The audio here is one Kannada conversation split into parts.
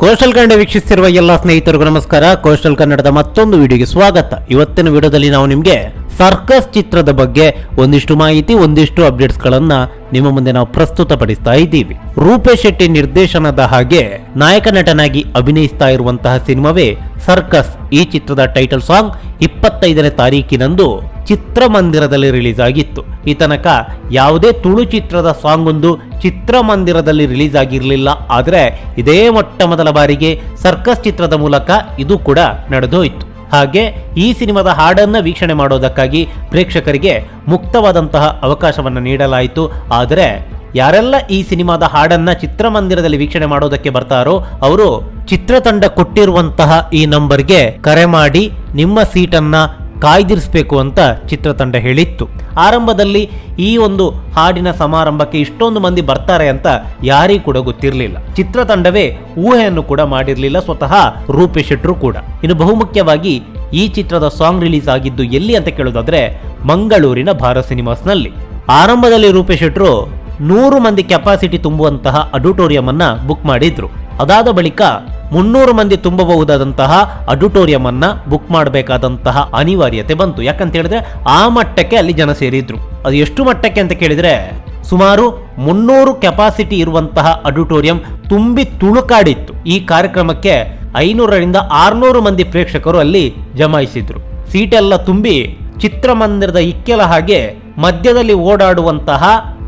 ಕೋಸ್ಟಲ್ ಕನ್ನಡ ವೀಕ್ಷಿಸುತ್ತಿರುವ ಎಲ್ಲ ಸ್ನೇಹಿತರಿಗೂ ನಮಸ್ಕಾರ. ಕೋಸ್ಟಲ್ ಕನ್ನಡದ ಮತ್ತೊಂದು ವಿಡಿಯೋಗೆ ಸ್ವಾಗತ. ಇವತ್ತಿನ ವಿಡಿಯೋದಲ್ಲಿ ನಾವು ನಿಮಗೆ ಸರ್ಕಸ್ ಚಿತ್ರದ ಬಗ್ಗೆ ಒಂದಿಷ್ಟು ಮಾಹಿತಿ, ಒಂದಿಷ್ಟು ಅಪ್ಡೇಟ್ಸ್ ಗಳನ್ನ ನಿಮ್ಮ ಮುಂದೆ ನಾವು ಪ್ರಸ್ತುತಪಡಿಸ್ತಾ ಇದ್ದೀವಿ. ರೂಪೇಶ್ ಶೆಟ್ಟಿ ನಿರ್ದೇಶನದ ಹಾಗೆ ನಾಯಕ ನಟನಾಗಿ ಅಭಿನಯಿಸ್ತಾ ಇರುವಂತಹ ಸಿನಿಮಾವೇ ಸರ್ಕಸ್. ಈ ಚಿತ್ರದ ಟೈಟಲ್ ಸಾಂಗ್ 25ನೇ ತಾರೀಕಿನಂದು ಚಿತ್ರಮಂದಿರದಲ್ಲಿ ರಿಲೀಸ್ ಆಗಿತ್ತು. ಈ ತನಕ ಯಾವುದೇ ತುಳು ಚಿತ್ರದ ಸಾಂಗ್ ಒಂದು ಚಿತ್ರಮಂದಿರದಲ್ಲಿ ರಿಲೀಸ್ ಆಗಿರಲಿಲ್ಲ. ಆದರೆ ಇದೇ ಮೊಟ್ಟ ಮೊದಲ ಬಾರಿಗೆ ಸರ್ಕಸ್ ಚಿತ್ರದ ಮೂಲಕ ಇದು ಕೂಡ ನಡೆದೋಯ್ತು. ಹಾಗೆ ಈ ಸಿನಿಮಾದ ಹಾಡನ್ನು ವೀಕ್ಷಣೆ ಮಾಡೋದಕ್ಕಾಗಿ ಪ್ರೇಕ್ಷಕರಿಗೆ ಮುಕ್ತವಾದಂತಹ ಅವಕಾಶವನ್ನು ನೀಡಲಾಯಿತು. ಆದರೆ ಯಾರೆಲ್ಲ ಈ ಸಿನಿಮಾದ ಹಾಡನ್ನ ಚಿತ್ರಮಂದಿರದಲ್ಲಿ ವೀಕ್ಷಣೆ ಮಾಡೋದಕ್ಕೆ ಬರ್ತಾರೋ ಅವರು ಚಿತ್ರತಂಡ ಕೊಟ್ಟಿರುವಂತಹ ಈ ನಂಬರ್ಗೆ ಕರೆ ಮಾಡಿ ನಿಮ್ಮ ಸೀಟನ್ನ ಕಾಯ್ದಿರಿಸಬೇಕು ಅಂತ ಚಿತ್ರತಂಡ ಹೇಳಿತ್ತು. ಆರಂಭದಲ್ಲಿ ಈ ಒಂದು ಹಾಡಿನ ಸಮಾರಂಭಕ್ಕೆ ಇಷ್ಟೊಂದು ಮಂದಿ ಬರ್ತಾರೆ ಅಂತ ಯಾರಿಗೂ ಕೂಡ ಗೊತ್ತಿರಲಿಲ್ಲ. ಚಿತ್ರತಂಡವೇ ಊಹೆಯನ್ನು ಕೂಡ ಮಾಡಿರಲಿಲ್ಲ, ಸ್ವತಃ ರೂಪೇಶ್ ಶೆಟ್ರು ಕೂಡ. ಇನ್ನು ಬಹುಮುಖ್ಯವಾಗಿ ಈ ಚಿತ್ರದ ಸಾಂಗ್ ರಿಲೀಸ್ ಆಗಿದ್ದು ಎಲ್ಲಿ ಅಂತ ಕೇಳೋದಾದ್ರೆ ಮಂಗಳೂರಿನ ಭಾರತ್ ಸಿನಿಮಾಸ್ನಲ್ಲಿ. ಆರಂಭದಲ್ಲಿ ರೂಪೇಶ್ ಶೆಟ್ರು 100 ಮಂದಿ ಕೆಪಾಸಿಟಿ ತುಂಬುವಂತಹ ಅಡಿಟೋರಿಯಂ ಅನ್ನ ಬುಕ್ ಮಾಡಿದ್ರು. ಅದಾದ ಬಳಿಕ 300 ಮಂದಿ ತುಂಬಬಹುದಾದಂತಹ ಅಡಿಟೋರಿಯಂ ಅನ್ನ ಬುಕ್ ಮಾಡಬೇಕಾದಂತಹ ಅನಿವಾರ್ಯತೆ ಬಂತು. ಯಾಕಂತ ಹೇಳಿದ್ರೆ ಆ ಮಟ್ಟಕ್ಕೆ ಅಲ್ಲಿ ಜನ ಸೇರಿದ್ರು. ಅದು ಎಷ್ಟು ಮಟ್ಟಕ್ಕೆ ಅಂತ ಕೇಳಿದ್ರೆ ಸುಮಾರು 300 ಕೆಪಾಸಿಟಿ ಇರುವಂತಹ ಅಡಿಟೋರಿಯಂ ತುಂಬಿ ತುಳುಕಾಡಿತ್ತು. ಈ ಕಾರ್ಯಕ್ರಮಕ್ಕೆ 500ರಿಂದ 600 ಮಂದಿ ಪ್ರೇಕ್ಷಕರು ಅಲ್ಲಿ ಜಮಾಯಿಸಿದ್ರು. ಸೀಟೆಲ್ಲ ತುಂಬಿ ಚಿತ್ರಮಂದಿರದ ಇಕ್ಕೆಲ ಹಾಗೆ ಮಧ್ಯದಲ್ಲಿ ಓಡಾಡುವಂತಹ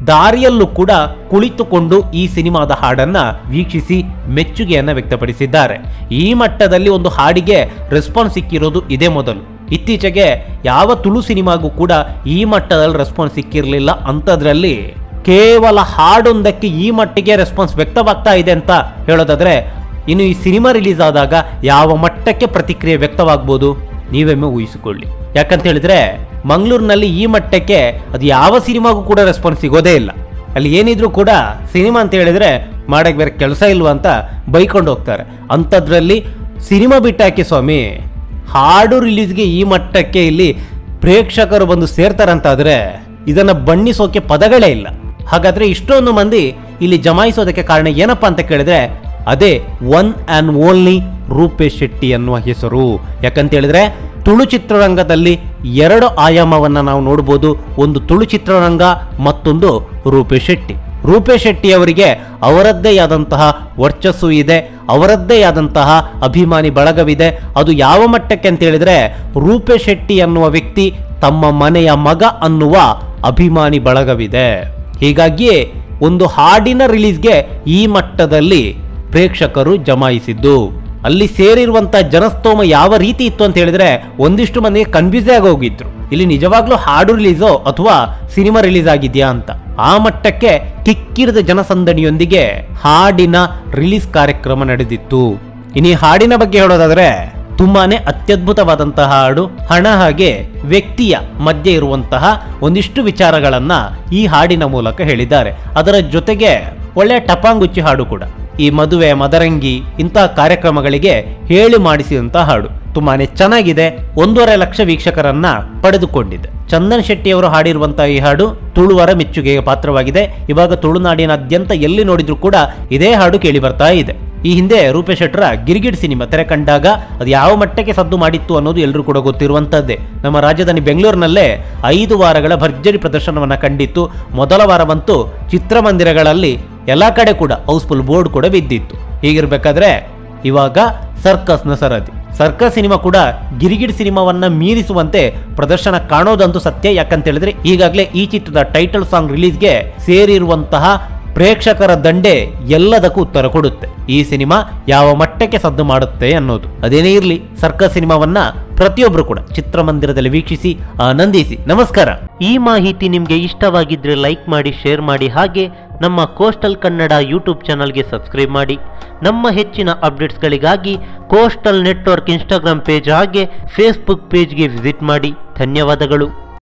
ದಾರಿಯಲ್ಲೂ ಕೂಡ ಕುಳಿತುಕೊಂಡು ಈ ಸಿನಿಮಾದ ಹಾಡನ್ನ ವೀಕ್ಷಿಸಿ ಮೆಚ್ಚುಗೆಯನ್ನ ವ್ಯಕ್ತಪಡಿಸಿದ್ದಾರೆ. ಈ ಮಟ್ಟದಲ್ಲಿ ಒಂದು ಹಾಡಿಗೆ ರೆಸ್ಪಾನ್ಸ್ ಸಿಕ್ಕಿರೋದು ಇದೇ ಮೊದಲು. ಇತ್ತೀಚೆಗೆ ಯಾವ ತುಳು ಸಿನಿಮಾಗೂ ಕೂಡ ಈ ಮಟ್ಟದಲ್ಲಿ ರೆಸ್ಪಾನ್ಸ್ ಸಿಕ್ಕಿರಲಿಲ್ಲ. ಅಂಥದ್ರಲ್ಲಿ ಕೇವಲ ಹಾಡೊಂದಕ್ಕೆ ಈ ಮಟ್ಟಿಗೆ ರೆಸ್ಪಾನ್ಸ್ ವ್ಯಕ್ತವಾಗ್ತಾ ಇದೆ ಅಂತ ಹೇಳೋದಾದ್ರೆ ಇನ್ನು ಈ ಸಿನಿಮಾ ರಿಲೀಸ್ ಆದಾಗ ಯಾವ ಮಟ್ಟಕ್ಕೆ ಪ್ರತಿಕ್ರಿಯೆ ವ್ಯಕ್ತವಾಗ್ಬೋದು ನೀವೊಮ್ಮೆ ಊಹಿಸಿಕೊಳ್ಳಿ. ಯಾಕಂತ ಹೇಳಿದ್ರೆ ಮಂಗಳೂರಿನಲ್ಲಿ ಈ ಮಟ್ಟಕ್ಕೆ ಅದು ಯಾವ ಸಿನಿಮಾಗೂ ಕೂಡ ರೆಸ್ಪಾನ್ಸ್ ಸಿಗೋದೇ ಇಲ್ಲ. ಅಲ್ಲಿ ಏನಿದ್ರು ಕೂಡ ಸಿನಿಮಾ ಅಂತ ಹೇಳಿದ್ರೆ ಮಾಡಕ್ಕೆ ಬೇರೆ ಕೆಲಸ ಇಲ್ವಾ ಅಂತ ಬೈಕೊಂಡು ಹೋಗ್ತಾರೆ. ಅಂಥದ್ರಲ್ಲಿ ಸಿನಿಮಾ ಬಿಟ್ಟಾಕಿ ಸ್ವಾಮಿ, ಹಾಡು ರಿಲೀಸ್ಗೆ ಈ ಮಟ್ಟಕ್ಕೆ ಇಲ್ಲಿ ಪ್ರೇಕ್ಷಕರು ಬಂದು ಸೇರ್ತಾರಂತಾದ್ರೆ ಇದನ್ನ ಬಣ್ಣಿಸೋಕೆ ಪದಗಳೇ ಇಲ್ಲ. ಹಾಗಾದ್ರೆ ಇಷ್ಟೊಂದು ಮಂದಿ ಇಲ್ಲಿ ಜಮಾಯಿಸೋದಕ್ಕೆ ಕಾರಣ ಏನಪ್ಪಾ ಅಂತ ಕೇಳಿದ್ರೆ ಅದೇ one and only Rupesh Shetty ಅನ್ನುವ ಹೆಸರು. ಯಾಕಂತ ಹೇಳಿದ್ರೆ ತುಳು ಚಿತ್ರರಂಗದಲ್ಲಿ 2 ಆಯಾಮವನ್ನ ನಾವು ನೋಡಬಹುದು. ಒಂದು ತುಳು ಚಿತ್ರರಂಗ, ಮತ್ತೊಂದು ರೂಪೇಶ್ ಶೆಟ್ಟಿ. ರೂಪೇಶ್ ಶೆಟ್ಟಿ ಅವರಿಗೆ ಅವರದ್ದೇ ಆದಂತಹ ವರ್ಚಸ್ಸು ಇದೆ, ಅವರದ್ದೇ ಆದಂತಹ ಅಭಿಮಾನಿ ಬಳಗವಿದೆ. ಅದು ಯಾವ ಮಟ್ಟಕ್ಕೆ ಅಂತ ಹೇಳಿದ್ರೆ ರೂಪೇಶ್ ಶೆಟ್ಟಿ ಅನ್ನುವ ವ್ಯಕ್ತಿ ತಮ್ಮ ಮನೆಯ ಮಗ ಅನ್ನುವ ಅಭಿಮಾನಿ ಬಳಗವಿದೆ. ಹೀಗಾಗಿಯೇ ಒಂದು ಹಾಡಿನ ರಿಲೀಸ್ಗೆ ಈ ಮಟ್ಟದಲ್ಲಿ ಪ್ರೇಕ್ಷಕರು ಜಮಾಯಿಸಿದ್ದು. ಅಲ್ಲಿ ಸೇರಿರುವಂತಹ ಜನಸ್ತೋಮ ಯಾವ ರೀತಿ ಇತ್ತು ಅಂತ ಹೇಳಿದ್ರೆ ಒಂದಿಷ್ಟು ಮಂದಿಗೆ ಕನ್ಫ್ಯೂಸ್ ಆಗಿ ಹೋಗಿದ್ರು, ಇಲ್ಲಿ ನಿಜವಾಗ್ಲೂ ಹಾಡು ರಿಲೀಸೋ ಅಥವಾ ಸಿನಿಮಾ ರಿಲೀಸ್ ಆಗಿದ್ಯಾ ಅಂತ. ಆ ಮಟ್ಟಕ್ಕೆ ಕಿಕ್ಕಿರಿದ ಜನಸಂದಣಿಯೊಂದಿಗೆ ಹಾಡಿನ ರಿಲೀಸ್ ಕಾರ್ಯಕ್ರಮ ನಡೆದಿತ್ತು. ಇನ್ನು ಈ ಹಾಡಿನ ಬಗ್ಗೆ ಹೇಳೋದಾದ್ರೆ ತುಂಬಾನೇ ಅತ್ಯದ್ಭುತವಾದಂತಹ ಹಾಡು. ಹಣ ಹಾಗೆ ವ್ಯಕ್ತಿಯ ಮಧ್ಯೆ ಇರುವಂತಹ ಒಂದಿಷ್ಟು ವಿಚಾರಗಳನ್ನ ಈ ಹಾಡಿನ ಮೂಲಕ ಹೇಳಿದ್ದಾರೆ. ಅದರ ಜೊತೆಗೆ ಒಳ್ಳೆ ಟಪಾಂಗುಚ್ಚಿ ಹಾಡು ಕೂಡ. ಈ ಮದುವೆ, ಮದರಂಗಿ ಇಂತಹ ಕಾರ್ಯಕ್ರಮಗಳಿಗೆ ಹೇಳಿ ಮಾಡಿಸಿದಂತಹ ಹಾಡು ತುಂಬಾನೇ ಚೆನ್ನಾಗಿದೆ. 1.5 ಲಕ್ಷ ವೀಕ್ಷಕರನ್ನ ಪಡೆದುಕೊಂಡಿದೆ. ಚಂದನ್ ಶೆಟ್ಟಿ ಅವರು ಹಾಡಿರುವಂತಹ ಈ ಹಾಡು ತುಳುವರ ಮೆಚ್ಚುಗೆಗೆ ಪಾತ್ರವಾಗಿದೆ. ಇವಾಗ ತುಳುನಾಡಿನಾದ್ಯಂತ ಎಲ್ಲಿ ನೋಡಿದ್ರು ಕೂಡ ಇದೇ ಹಾಡು ಕೇಳಿ ಬರ್ತಾ ಇದೆ. ಈ ಹಿಂದೆ ರೂಪೇಶ್ ಶೆಟ್ಟರ ಗಿರ್ಗಿಡ್ ಸಿನಿಮಾ ತೆರೆ ಕಂಡಾಗ ಅದು ಯಾವ ಮಟ್ಟಕ್ಕೆ ಸದ್ದು ಮಾಡಿತ್ತು ಅನ್ನೋದು ಎಲ್ಲರೂ ಕೂಡ ಗೊತ್ತಿರುವಂತದ್ದೇ. ನಮ್ಮ ರಾಜಧಾನಿ ಬೆಂಗಳೂರಿನಲ್ಲೇ 5 ವಾರಗಳ ಭರ್ಜರಿ ಪ್ರದರ್ಶನವನ್ನ ಕಂಡಿತ್ತು. ಮೊದಲ ವಾರವಂತೂ ಚಿತ್ರಮಂದಿರಗಳಲ್ಲಿ ಎಲ್ಲ ಕಡೆ ಕೂಡ ಹೌಸ್ಫುಲ್ ಬೋರ್ಡ್ ಕೂಡ ಬಿದ್ದಿತ್ತು. ಹೀಗಿರ್ಬೇಕಾದ್ರೆ ಇವಾಗ ಸರ್ಕಸ್ನ ಸರದಿ. ಸರ್ಕಸ್ ಸಿನಿಮಾ ಕೂಡ ಗಿರಿಗಿಡ್ ಸಿನಿಮಾವನ್ನ ಮೀರಿಸುವಂತೆ ಪ್ರದರ್ಶನ ಕಾಣೋದಂತೂ ಸತ್ಯ. ಯಾಕಂತ ಹೇಳಿದ್ರೆ ಈಗಾಗಲೇ ಈ ಚಿತ್ರದ ಟೈಟಲ್ ಸಾಂಗ್ ರಿಲೀಸ್ಗೆ ಸೇರಿರುವಂತಹ ಪ್ರೇಕ್ಷಕರ ದಂಡೆ ಎಲ್ಲದಕ್ಕೂ ಉತ್ತರ ಕೊಡುತ್ತೆ. ಈ ಸಿನಿಮಾ ಯಾವ ಮಟ್ಟಕ್ಕೆ ಸದ್ದು ಮಾಡುತ್ತೆ ಅನ್ನೋದು. ಅದೇನೇ ಇರಲಿ, ಸರ್ಕಸ್ ಸಿನಿಮಾವನ್ನ ಪ್ರತಿಯೊಬ್ರು ಕೂಡ ಚಿತ್ರಮಂದಿರದಲ್ಲಿ ವೀಕ್ಷಿಸಿ ಆನಂದಿಸಿ. ನಮಸ್ಕಾರ. ಈ ಮಾಹಿತಿ ನಿಮ್ಗೆ ಇಷ್ಟವಾಗಿದ್ರೆ ಲೈಕ್ ಮಾಡಿ, ಶೇರ್ ಮಾಡಿ. ಹಾಗೆ ನಮ್ಮ ಕೋಸ್ಟಲ್ ಕನ್ನಡ ಯೂಟ್ಯೂಬ್ ಚಾನಲ್ಗೆ ಸಬ್ಸ್ಕ್ರೈಬ್ ಮಾಡಿ. ನಮ್ಮ ಹೆಚ್ಚಿನ ಅಪ್ಡೇಟ್ಸ್ಗಳಿಗಾಗಿ ಕೋಸ್ಟಲ್ ನೆಟ್ವರ್ಕ್ ಇನ್ಸ್ಟಾಗ್ರಾಮ್ ಪೇಜ್ ಹಾಗೆ ಫೇಸ್ಬುಕ್ ಪೇಜ್ಗೆ ವಿಸಿಟ್ ಮಾಡಿ. ಧನ್ಯವಾದಗಳು.